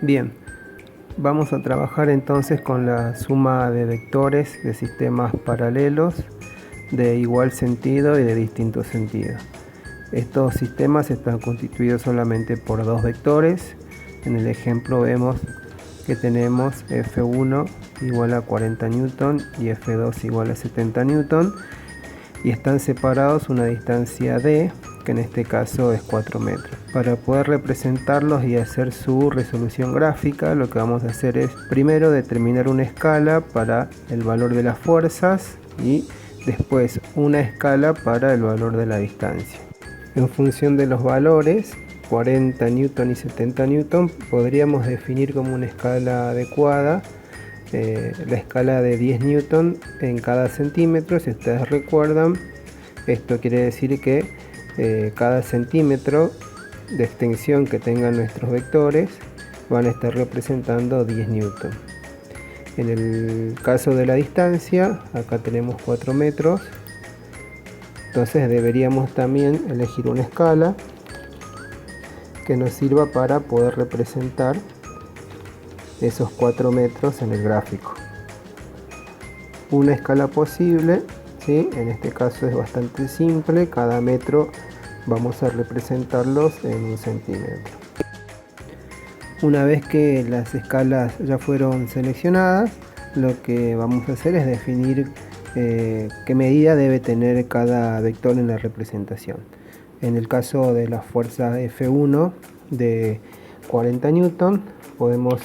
Bien, vamos a trabajar entonces con la suma de vectores de sistemas paralelos de igual sentido y de distinto sentido. Estos sistemas están constituidos solamente por dos vectores. En el ejemplo vemos que tenemos F1 igual a 40 newton y F2 igual a 70 newton y están separados una distancia d, que en este caso es 4 metros. Para poder representarlos y hacer su resolución gráfica, lo que vamos a hacer es primero determinar una escala para el valor de las fuerzas y después una escala para el valor de la distancia. En función de los valores 40 newton y 70 newton podríamos definir como una escala adecuada la escala de 10 newton en cada centímetro. Si ustedes recuerdan, esto quiere decir que cada centímetro de extensión que tengan nuestros vectores van a estar representando 10 newton. En el caso de la distancia, acá tenemos 4 metros, entonces deberíamos también elegir una escala que nos sirva para poder representar esos 4 metros en el gráfico. Una escala posible, ¿sí? En este caso es bastante simple, cada metro vamos a representarlos en un centímetro. Una vez que las escalas ya fueron seleccionadas, lo que vamos a hacer es definir qué medida debe tener cada vector en la representación. En el caso de la fuerza F1 de 40 newton, podemos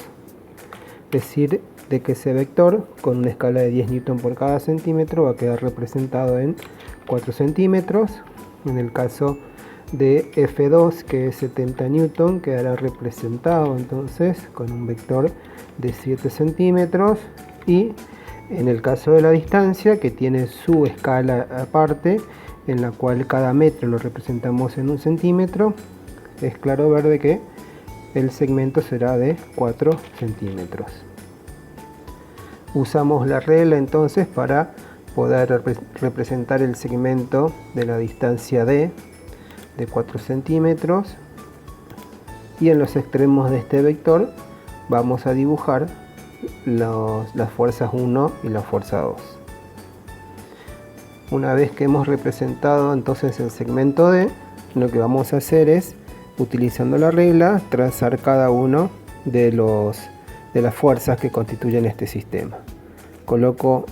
decir de que ese vector con una escala de 10 newton por cada centímetro va a quedar representado en 4 centímetros. En el caso de F2, que es 70 newton, quedará representado entonces con un vector de 7 centímetros. Y en el caso de la distancia, que tiene su escala aparte, en la cual cada metro lo representamos en un centímetro, es claro ver de que el segmento será de 4 centímetros. Usamos la regla entonces para poder representar el segmento de la distancia d de 4 centímetros, y en los extremos de este vector vamos a dibujar las fuerzas 1 y la fuerza 2. Una vez que hemos representado entonces el segmento d, lo que vamos a hacer es, utilizando la regla, trazar cada uno de las fuerzas que constituyen este sistema. Coloco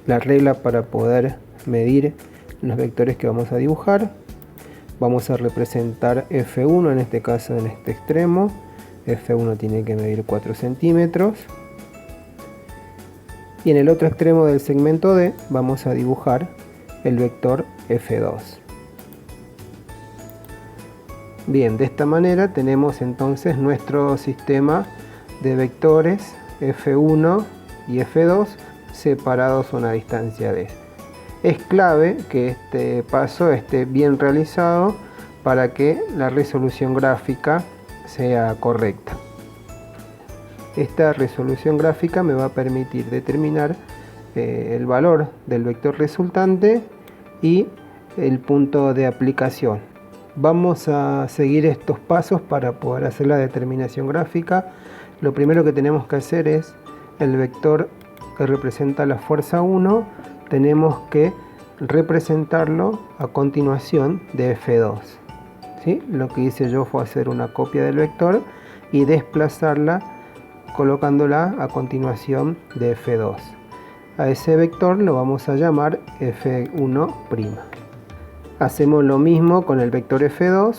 la regla para poder medir los vectores que vamos a dibujar. Vamos a representar F1 en este caso en este extremo. F1 tiene que medir 4 centímetros. Y en el otro extremo del segmento D vamos a dibujar el vector F2. Bien, de esta manera tenemos entonces nuestro sistema de vectores F1 y F2 separados a una distancia d. Es clave que este paso esté bien realizado para que la resolución gráfica sea correcta. Esta resolución gráfica me va a permitir determinar el valor del vector resultante y el punto de aplicación. Vamos a seguir estos pasos para poder hacer la determinación gráfica. Lo primero que tenemos que hacer es el vector que representa la fuerza 1, tenemos que representarlo a continuación de F2. ¿Sí? Lo que hice yo fue hacer una copia del vector y desplazarla colocándola a continuación de F2. A ese vector lo vamos a llamar F1'. Hacemos lo mismo con el vector F2.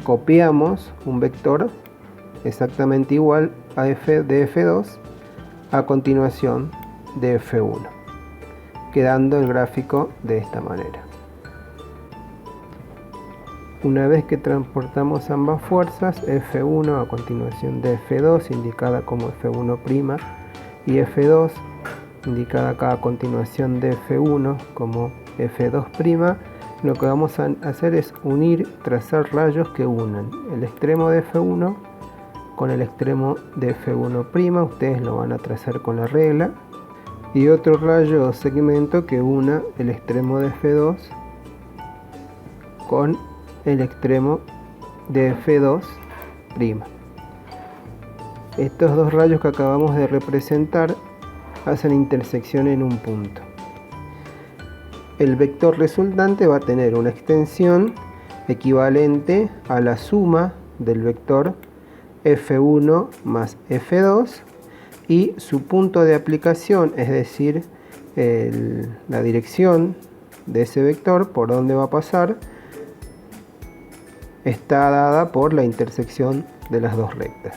Copiamos un vector exactamente igual a de F2 a continuación de F1, quedando el gráfico de esta manera. Una vez que transportamos ambas fuerzas, F1 a continuación de F2, indicada como F1', y F2, indicada acá a continuación de F1 como F2', lo que vamos a hacer es trazar rayos que unan el extremo de F1 con el extremo de F1', ustedes lo van a trazar con la regla, y otro rayo o segmento que una el extremo de F2 con el extremo de F2'. Estos dos rayos que acabamos de representar hacen intersección en un punto. El vector resultante va a tener una extensión equivalente a la suma del vector F1 más F2 y su punto de aplicación, es decir, la dirección de ese vector, por donde va a pasar, está dada por la intersección de las dos rectas.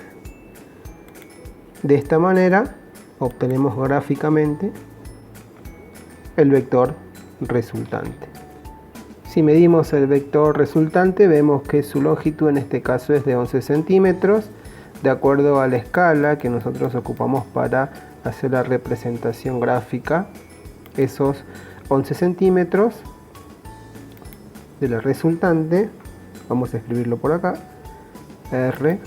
De esta manera obtenemos gráficamente el vector resultante. Si medimos el vector resultante, vemos que su longitud en este caso es de 11 centímetros, de acuerdo a la escala que nosotros ocupamos para hacer la representación gráfica. Esos 11 centímetros de la resultante, vamos a escribirlo por acá, R,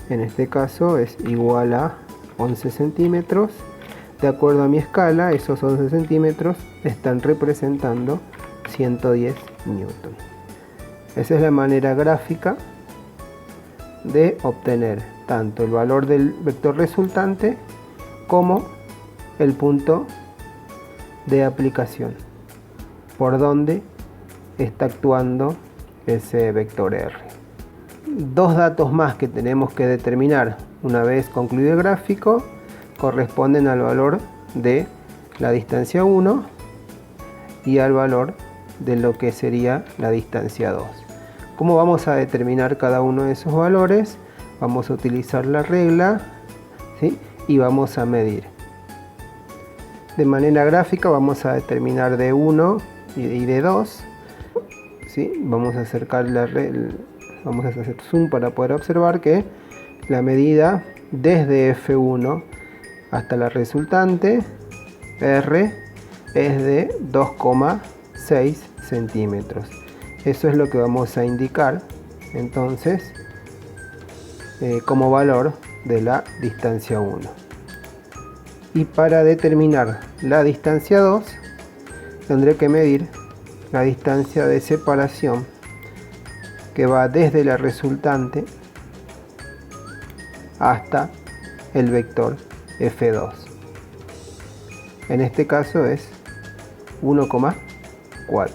en este caso es igual a 11 centímetros. De acuerdo a mi escala, esos 11 centímetros están representando 110 newton. Esa es la manera gráfica de obtener tanto el valor del vector resultante como el punto de aplicación, por donde está actuando ese vector R. Dos datos más que tenemos que determinar una vez concluido el gráfico corresponden al valor de la distancia 1 y al valor de lo que sería la distancia 2. ¿Cómo vamos a determinar cada uno de esos valores? Vamos a utilizar la regla, ¿sí? Y vamos a medir. De manera gráfica vamos a determinar de 1 y de 2. ¿Sí? Vamos a acercar vamos a hacer zoom para poder observar que la medida desde F1 hasta la resultante R es de 2,6 centímetros. Eso es lo que vamos a indicar entonces como valor de la distancia 1. Y para determinar la distancia 2 tendré que medir la distancia de separación que va desde la resultante hasta el vector F2. En este caso es 1,4.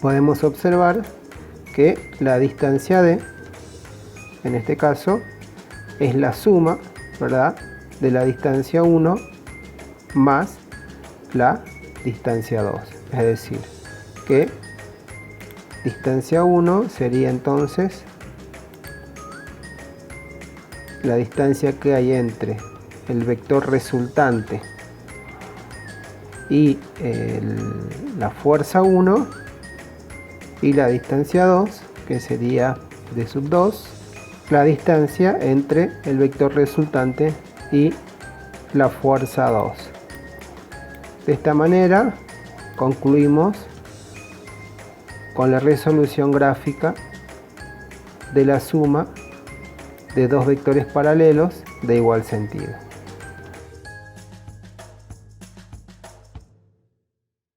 Podemos observar que la distancia D, en este caso, es la suma, ¿verdad?, de la distancia 1 más la distancia 2. Es decir, que distancia 1 sería entonces la distancia que hay entre el vector resultante y la fuerza 1, y la distancia 2, que sería D sub 2, la distancia entre el vector resultante y la fuerza 2. De esta manera concluimos con la resolución gráfica de la suma de dos vectores paralelos de igual sentido.